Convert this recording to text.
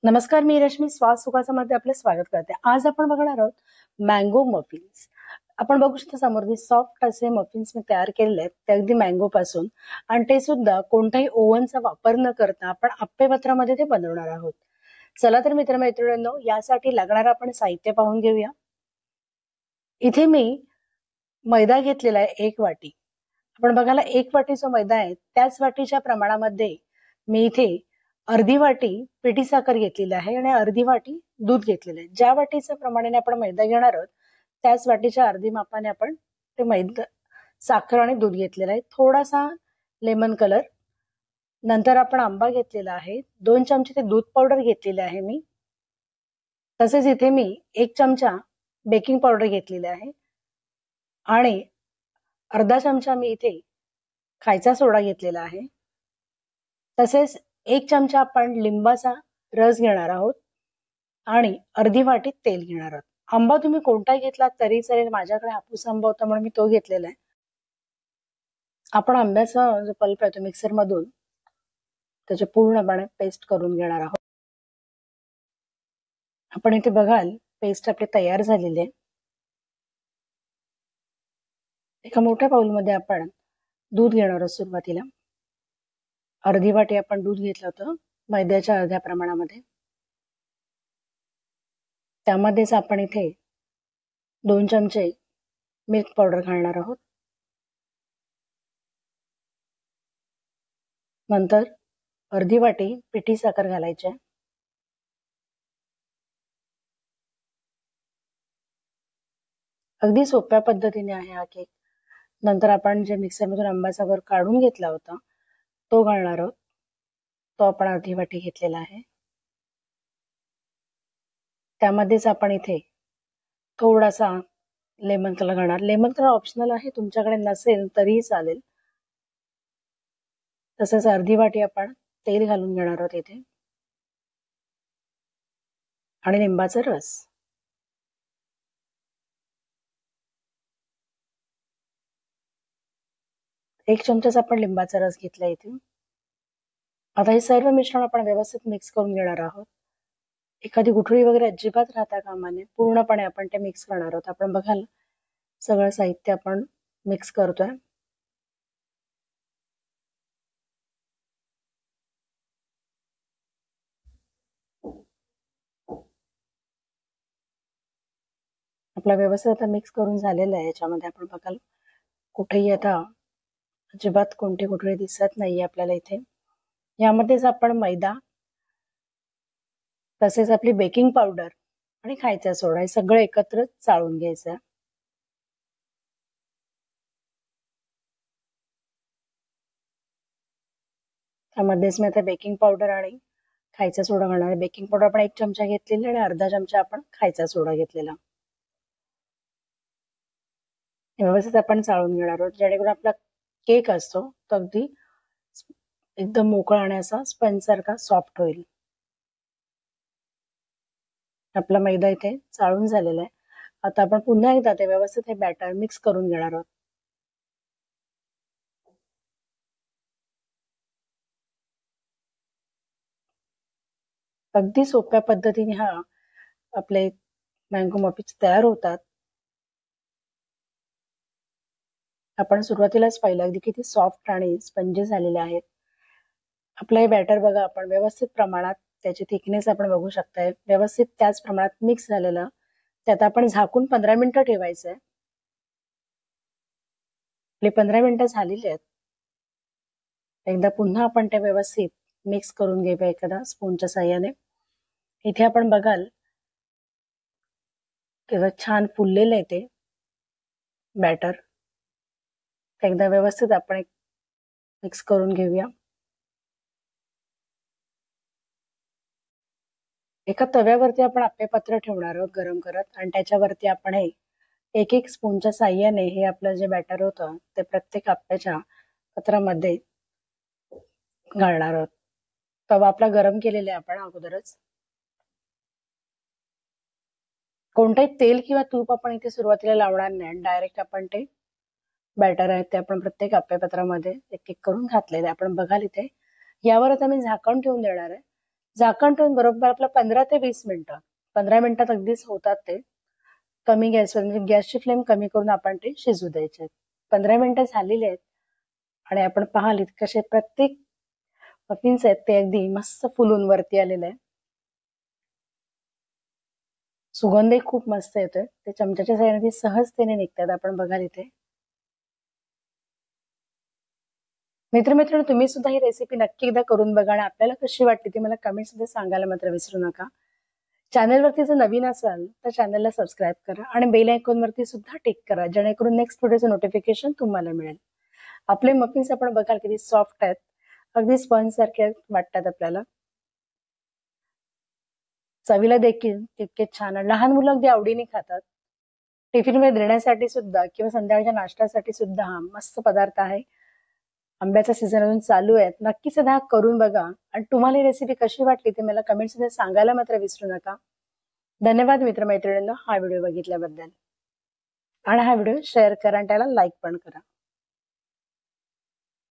नमस्कार, मी रश्मी स्वाद सुखाचामध्ये आपले स्वागत करते. आज आपण बघणार आहोत मँगो मफिन्स. आपण बघू शकता समोर सॉफ्ट असे मफिन्स मी तयार केलेले आहेत, ते अगदी मँगो पासून, आणि ते सुद्धा कोणत्याही ओव्हनचा वापर न करता आपण आप्पेपत्रामध्ये ते बनवणार आहोत. चला तर मित्रमैत्रिणींनो, यासाठी लागणारं आपण साहित्य पाहून घेऊया. इथे मी मैदा घेतलेला आहे 1 वाटी. आपण बघायला 1 वाटी जो मैदा आहे त्याच वाटीच्या प्रमाणामध्ये मी इथे अर्धी वाटी पिठी साखर घेतलेली आहे आणि अर्धी वाटी दूध घेतलेलं आहे. ज्या वाटीच्या प्रमाणाने आपण मैदा घेणार आहोत त्याच वाटीच्या अर्धी मापाने आपण ते मैदा, साखर आणि दूध घेतलेलं आहे. थोडासा लेमन कलर, नंतर आपण आंबा घेतलेला आहे, 2 चमचे ते दूध पावडर घेतलेले आहे मी. तसेच इथे मी 1 चमचा बेकिंग पावडर घेतलेली आहे आणि अर्धा चमचा मी इथे खायचा सोडा घेतलेला आहे. तसेच 1 चमचा आपण लिंबाचा रस घेणार आहोत आणि अर्धी वाटी तेल घेणार आहोत. आंबा तुम्ही कोणता घेतला तरी चालेल, माझ्याकडे हापूस आंबा होता म्हणून मी तो घेतलेला आहे. आपण आंब्याचा जो पल्प आहे तो मिक्सर मधून त्याचे पूर्णपणे पेस्ट करून घेणार आहोत. आपण इथे बघाल पेस्ट आपली तयार झालेली आहे. एका मोठ्या बाउलमध्ये आपण दूध घेणार आहोत. सुरुवातीला अर्धी वाटी आपण दूध घेतलं होतं मैद्याच्या अर्ध्या प्रमाणामध्ये. त्यामध्येच आपण इथे 2 चमचे मिल्क पावडर घालणार आहोत. नंतर अर्धी वाटी पिठी साखर घालायची आहे. अगदी सोप्या पद्धतीने आहे हा केक. नंतर आपण जे मिक्सरमधून आंब्याचा गर काढून घेतला होता तो घालणार आहोत. तो आपण अर्धी वाटी घेतलेला आहे. त्यामध्येच आपण इथे थोडासा लेमन कलर घालणार. लेमन कलर ऑप्शनल आहे, तुमच्याकडे नसेल तरीही चालेल. तसंच अर्धी वाटी आपण तेल घालून घेणार आहोत इथे आणि लिंबाचा रस. एक चमचाच आपण लिंबाचा रस घेतला इथे. आता हे सर्व मिश्रण आपण व्यवस्थित मिक्स करून घेणार आहोत. एखादी गुठळी वगैरे अजिबात राहता कामा नये, पूर्णपणे आपण ते मिक्स करणार आहोत. आपण बघाल सगळं साहित्य आपण मिक्स करतोय. आपला व्यवस्थित आता मिक्स करून झालेला आहे. याच्यामध्ये आपण बघाल कुठेही आता अजिबात कोणती गुठळी दिसत नाहीये आपल्याला इथे. यामध्येच आपण मैदा, तसेच आपली बेकिंग पावडर आणि खायचा सोडा हे सगळं एकत्र चाळून घ्यायचं. त्यामध्येच मी आता बेकिंग पावडर आणि खायचा सोडा घालणार आहे. बेकिंग पावडर आपण 1 चमचा घेतलेली आणि अर्धा चमचा आपण खायचा सोडा घेतलेला. व्यवस्थित आपण चाळून घेणार आहोत, जेणेकरून आपला केक असतो तो अगदी एकदम मोकळा आणि असा स्पंज सारखा सॉफ्ट होईल. आपला मैदा इथे चाळून झालेला आहे. आता आपण पुन्हा एकदा ते व्यवस्थित हे बॅटर मिक्स करून घेणार आहोत. अगदी सोप्या पद्धतीने हा आपले मँगो मफिन्स तयार होतात. आपण सुरुवातीलाच पाहिलं अगदी किती सॉफ्ट आणि स्पंजी झालेले आहेत. आपलं हे बॅटर बघा, आपण व्यवस्थित प्रमाणात त्याची थिकनेस आपण बघू शकताय, व्यवस्थित त्याच प्रमाणात मिक्स झालेलं. त्यात आपण झाकून 15 मिनिटं ठेवायचंय. आपले 15 मिनिटं झालेली आहेत. एकदा पुन्हा आपण ते व्यवस्थित मिक्स करून घेऊया एखादा स्पूनच्या साह्याने. इथे आपण बघाल किंवा छान फुललेलं आहे ते बॅटर. एकदा व्यवस्थित आपण मिक्स करून घेऊया. एका तव्यावरती आपण आप्पेपात्र ठेवणार आहोत गरम करत, आणि त्याच्यावरती आपण हे एक एक स्पूनच्या साह्याने हे आपलं जे बॅटर होतं ते प्रत्येक आप्याच्या पत्रामध्ये घालणार आहोत. तवा आपला गरम केलेला आहे आपण अगोदरच. कोणताही तेल किंवा तूप आपण इथे सुरुवातीला लावणार नाही. डायरेक्ट आपण ते बॅटर आहे ते आपण प्रत्येक आप्पेपत्रामध्ये एक एक करून घातलेले आपण बघाल इथे. यावर आता मी झाकण ठेवून देणार आहे. झाकण ठेवून बरोबर आपलं 15 ते 20 मिनिटं 15 मिनिटात अगदीच होतात ते. कमी गॅसवर म्हणजे गॅसची फ्लेम कमी करून आपण ते शिजू द्यायचे. 15 मिनिटं झालेली आहेत आणि आपण पाहाल कसे प्रत्येक मफिन्स आहेत ते अगदी मस्त फुलून वरती आलेले आहे. सुगंधही खूप मस्त येतोय. ते चमच्याच्या साहाय्याने सहजतेने निघतात. आपण बघाल इथे. मित्रमैत्रिणी तुम्ही सुद्धा ही रेसिपी नक्की एकदा करून बघा आणि आपल्याला कशी वाटली ती मला कमेंट्स मध्ये सांगायला मात्र विसरू नका. चॅनलवरती जर नवीन असाल तर चॅनलला सबस्क्राईब करा आणि बेल आयकॉन वरती सुद्धा टिक करा जेणेकरून नेक्स्ट व्हिडिओचं नोटिफिकेशन तुम्हाला मिळेल. आपले मफिन्स आपण बघाल किती सॉफ्ट आहेत. अगदी स्पंज सारखे वाटतात आपल्याला. चवीला देखील तितके छान आणि लहान मुलं अगदी आवडीने खातात. टिफिन मध्ये देण्यासाठी सुद्धा किंवा संध्याकाळच्या नाश्त्यासाठी सुद्धा हा मस्त पदार्थ आहे. आंब्याचा सीझन अजून चालू आहे. नक्कीच एकदा करून बघा आणि तुम्हाला ही रेसिपी कशी वाटली ते मला कमेंट्स मध्ये सांगायला मात्र विसरू नका. धन्यवाद मित्रमैत्रिणींनो हा व्हिडिओ बघितल्याबद्दल आणि हा व्हिडिओ शेअर करा आणि त्याला लाईक पण करा.